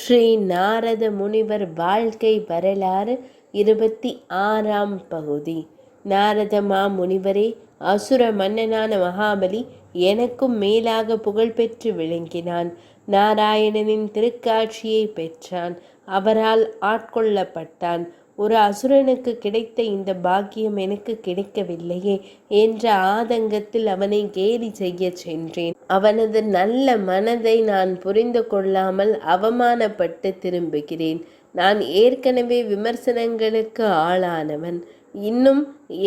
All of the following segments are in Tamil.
ஸ்ரீ நாரத முனிவர் வாழ்க்கை வரலாறு 26ஆம் பகுதி. நாரத முனிவரே, அசுர மன்னனான மகாபலி எனக்கும் மேலாக புகழ்பெற்று விளங்கினான். நாராயணனின் திருக்காட்சியை பெற்றான். அவரால் ஆட்கொள்ளப்பட்டான். ஒரு அசுரனுக்கு கிடைத்த இந்த பாக்கியம் எனக்கு கிடைக்கவில்லையே என்ற ஆதங்கத்தில் அவனை கேலி செய்ய சென்றேன். அவனது நல்ல மனதை நான் புரிந்து கொள்ளாமல் அவமானப்பட்டு திரும்புகிறேன். நான் ஏற்கனவே விமர்சனங்களுக்கு ஆளானவன். இன்னும்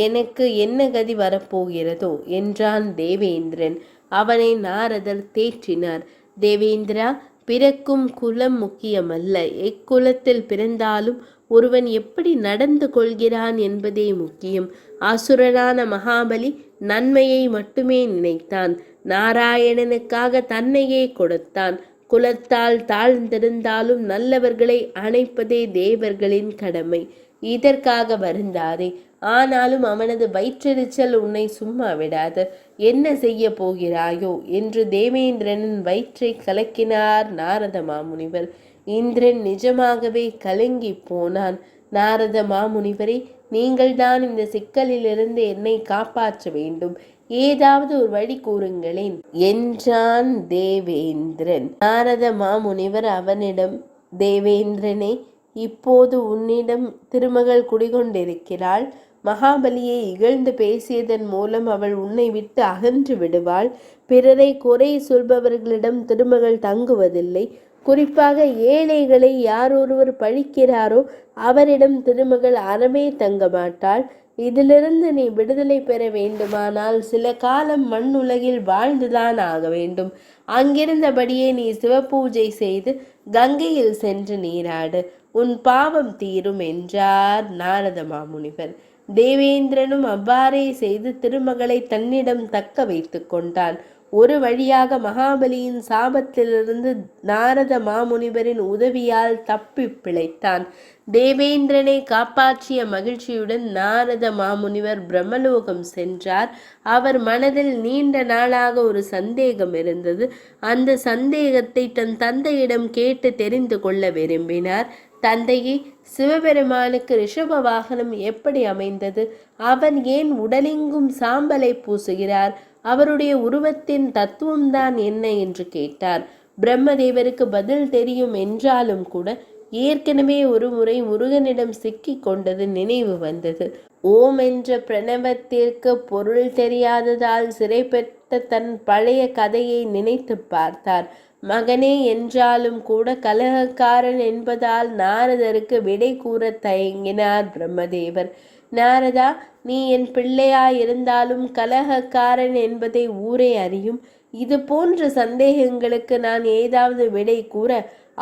எனக்கு என்ன கதி வரப்போகிறதோ என்றான் தேவேந்திரன். அவனை நாரதர் தேற்றினார். தேவேந்திரா, பிறக்கும் குலம் முக்கியமல்ல, எக்குலத்தில் பிறந்தாலும் ஒருவன் எப்படி நடந்து கொள்கிறான் என்பதே முக்கியம். அசுரனான மகாபலி நன்மையை மட்டுமே நினைத்தான். நாராயணனுக்காக தன்னையே கொடுத்தான். குலத்தால் தாழ்ந்திருந்தாலும் நல்லவர்களை அணைப்பதே தேவர்களின் கடமை. இதற்காக வருந்தாதே. ஆனாலும் அவனது வயிற்றெரிச்சல் உன்னை சும்மா விடாது. என்ன செய்ய போகிறாயோ என்று தேவேந்திரனின் வயிற்றை கலக்கினார் நாரத மாமுனிவர். இந்திரன் நிஜமாகவே கலங்கி போனான். நாரத மாமுனிவரே, நீங்கள்தான் இந்த சிக்கலிலிருந்து என்னை காப்பாற்ற வேண்டும். ஏதாவது ஒரு வழி கூறுங்களேன் என்றான் தேவேந்திரன். நாரத மாமுனிவர் அவனிடம், தேவேந்திரனே, இப்போது உன்னிடம் திருமகள் குடிகொண்டிருக்கிறாள். மகாபலியை இகழ்ந்து பேசியதன் மூலம் அவள் உன்னை விட்டு அகன்று விடுவாள். பிறரை குறை சொல்பவர்களிடம் திருமகள் தங்குவதில்லை. குறிப்பாக ஏழைகளை யார் ஒருவர் பழிக்கிறாரோ அவரிடம் திருமகள் அறமே தங்க மாட்டாள். இதிலிருந்து நீ விடுதலை பெற வேண்டுமானால் சில காலம் மண் உலகில் வாழ்ந்துதான் ஆக வேண்டும். அங்கிருந்தபடியே நீ சிவபூஜை செய்து கங்கையில் சென்று நீராடு. உன் பாவம் தீரும் என்றார் நாரத மாமுனிவர். தேவேந்திரனும் அவ்வாறே செய்து திருமகளை தன்னிடம் தக்க வைத்து கொண்டான். ஒரு வழியாக மகாபலியின் சாபத்திலிருந்து நாரத மாமுனிவரின் உதவியால் தப்பி பிழைத்தான். தேவேந்திரனை காப்பாற்றிய மகிழ்ச்சியுடன் நாரத மாமுனிவர் பிரம்மலோகம் சென்றார். அவர் மனதில் நீண்ட நாளாக ஒரு சந்தேகம் இருந்தது. அந்த சந்தேகத்தை தன் தந்தையிடம் கேட்டு தெரிந்து கொள்ள விரும்பினார். தந்தையே, சிவபெருமானுக்கு ரிஷப வாகனம் எப்படி அமைந்தது? அவன் ஏன் உடலெங்கும் சாம்பலை பூசுகிறார்? அவருடைய உருவத்தின் தத்துவம்தான் என்ன என்று கேட்டார். பிரம்மதேவருக்கு பதில் தெரியும் என்றாலும் கூட ஏற்கனவே ஒரு முறை முருகனிடம் சிக்கி கொண்டது நினைவு வந்தது. ஓம் என்ற பிரணவத்திற்கு பொருள் தெரியாததால் சிறை பெற்ற தன் பழைய கதையை நினைத்து பார்த்தார். மகனே என்றாலும் கூட கலகக்காரன் என்பதால் நாரதருக்கு விடை கூற தயங்கினார் பிரம்மதேவர். நாரதா, நீ என் பிள்ளையாயிருந்தாலும் கலகக்காரன் என்பதை ஊரே அறியும். இது போன்ற சந்தேகங்களுக்கு நான் ஏதாவது விடை கூற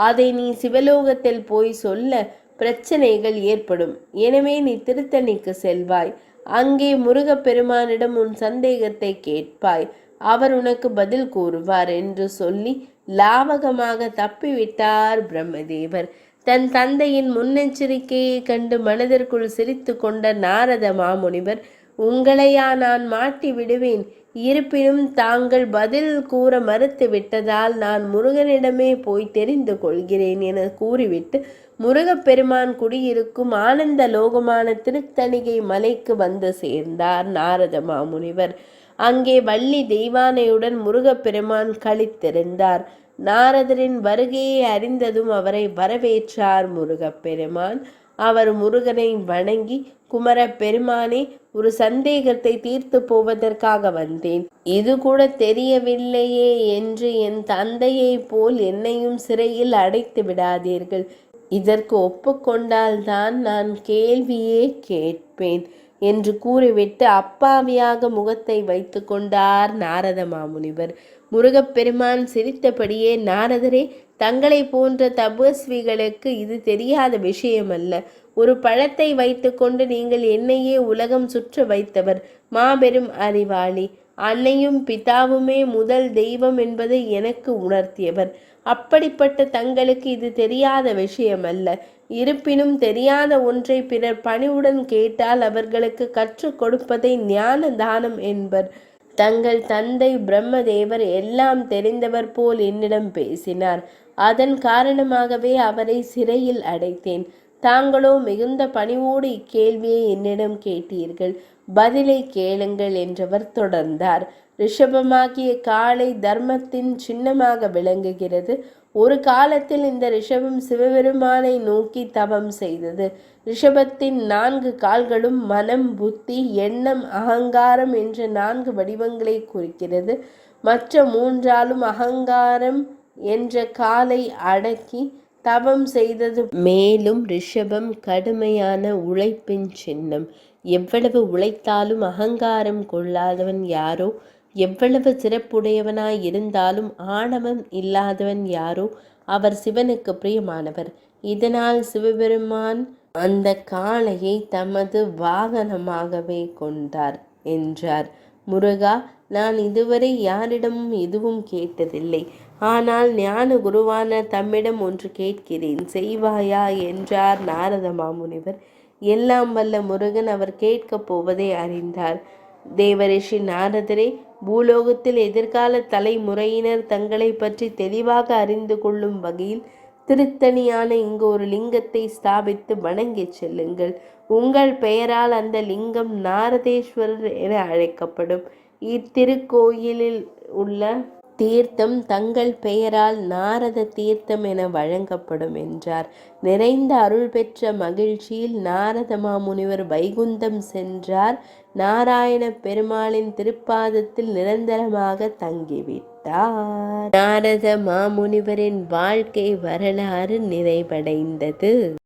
அதை நீ சிவலோகத்தில் போய் சொல்ல பிரச்சனைகள் ஏற்படும். எனவே நீ திருத்தணிக்கு செல்வாய். அங்கே முருகப்பெருமானிடம் உன் சந்தேகத்தை கேட்பாய். அவர் உனக்கு பதில் கூறுவார் என்று சொல்லி லாவகமாக தப்பிவிட்டார் பிரம்மதேவர். தன் தந்தையின் முன்னெச்சரிக்கையை கண்டு மனதிற்குள் சிரித்து கொண்ட நாரத மாமுனிவர், உங்களையா நான் மாட்டி விடுவேன்? இருப்பினும் தாங்கள் பதில் கூற மறுத்து விட்டதால் நான் முருகனிடமே போய் தெரிந்து கொள்கிறேன் என கூறிவிட்டு முருகப்பெருமான் குடியிருக்கும் ஆனந்த லோகமான திருத்தணிகை மலைக்கு வந்து சேர்ந்தார் நாரத மாமுனிவர். அங்கே வள்ளி தெய்வானையுடன் முருகப்பெருமான் கழித்திருந்தார். நாரதரின் வருகையை அறிந்ததும் அவரை வரவேற்றார் முருகப்பெருமான். அவர் முருகனை வணங்கி, குமர பெருமானே, ஒரு சந்தேகத்தை தீர்த்து போவதற்காக வந்தேன். இது கூட தெரியவில்லையே என்று என் தந்தையை போல் என்னையும் சிறையில் அடைத்து விடாதீர்கள். இதற்கு ஒப்புக்கொண்டால்தான் நான் கேள்வியே கேட்பேன் என்று கூறிவிட்டு அப்பாவியாக முகத்தை வைத்து கொண்டார் நாரத மாமுனிவர். முருகப்பெருமான் சிரித்தபடியே, நாரதரே, தங்களை போன்ற தபஸ்விகளுக்கு இது தெரியாத விஷயமல்ல. ஒரு பழத்தை வைத்து கொண்டு நீங்கள் என்னையே உலகம் சுற்ற வைத்தவர். மாபெரும் அறிவாளி. அன்னையும் பிதாவுமே முதல் தெய்வம் என்பதை எனக்கு உணர்த்தியவர். அப்படிப்பட்ட தங்களுக்கு இது தெரியாத விஷயமல்ல. இருப்பினும் தெரியாத ஒன்றை பிறர் பணிவுடன் கேட்டால் அவர்களுக்கு கற்றுக் கொடுப்பதை ஞான தானம் என்பர். தங்கள் தந்தை பிரம்மதேவர் எல்லாம் தெரிந்தவர் போல் என்னிடம் பேசினார். அதன் காரணமாகவே அவரை சிறையில் அடைத்தேன். தாங்களோ மிகுந்த பணிவோடு இக்கேள்வியை என்னிடம் கேட்டீர்கள். பதிலை கேளுங்கள் என்றவர் தொடர்ந்தார். ரிஷபமாகிய காளை தர்மத்தின் சின்னமாக விளங்குகிறது. ஒரு காலத்தில் இந்த ரிஷபம் சிவபெருமானை நோக்கி தவம் செய்தது. ரிஷபத்தின் 4 கால்களும் மனம், புத்தி, எண்ணம், அகங்காரம் என்ற 4 வடிவங்களை குறிக்கிறது. மற்ற 3ஆலும் அகங்காரம் என்ற காலை அடக்கி தவம் செய்தது. மேலும் ரிஷபம் கடுமையான உழைப்பின் சின்னம். எவ்வளவு உழைத்தாலும் அகங்காரம் கொள்ளாதவன் யாரோ, எவ்வளவு சிறப்புடையவனாய் இருந்தாலும் ஆணவம் இல்லாதவன் யாரோ அவர் சிவனுக்கு பிரியமானவர். இதனால் சிவபெருமான் அந்த காளையை தமது வாகனமாகவே கொண்டார் என்றார். முருகா, நான் இதுவரை யாரிடமும் எதுவும் கேட்டதில்லை. ஆனால் ஞான குருவான தம்மிடம் ஒன்று கேட்கிறேன், செய்வாயா என்றார் நாரத மாமுனிவர். எல்லாம் வல்ல முருகன் அவர் கேட்கப் போவதை அறிந்தார். தேவரிஷி நாரதரே, பூலோகத்தில் எதிர்கால தலைமுறையினர் தங்களை பற்றி தெளிவாக அறிந்து கொள்ளும் வகையில் திருத்தணியான இங்கு ஒரு லிங்கத்தை ஸ்தாபித்து வணங்கி செல்லுங்கள். உங்கள் பெயரால் அந்த லிங்கம் நாரதேஸ்வரர் என அழைக்கப்படும். இத்திருக்கோயிலில் உள்ள தீர்த்தம் தங்கள் பெயரால் நாரத தீர்த்தம் என வழங்கப்படும் என்றார். நிறைந்த அருள் பெற்ற மகிழ்ச்சியில் நாரத மாமுனிவர் வைகுந்தம் சென்றார். நாராயண பெருமாளின் திருப்பாதத்தில் நிரந்தரமாக தங்கிவிட்டார். நாரத மாமுனிவரின் வாழ்க்கை வரலாறு நிறைவடைந்தது.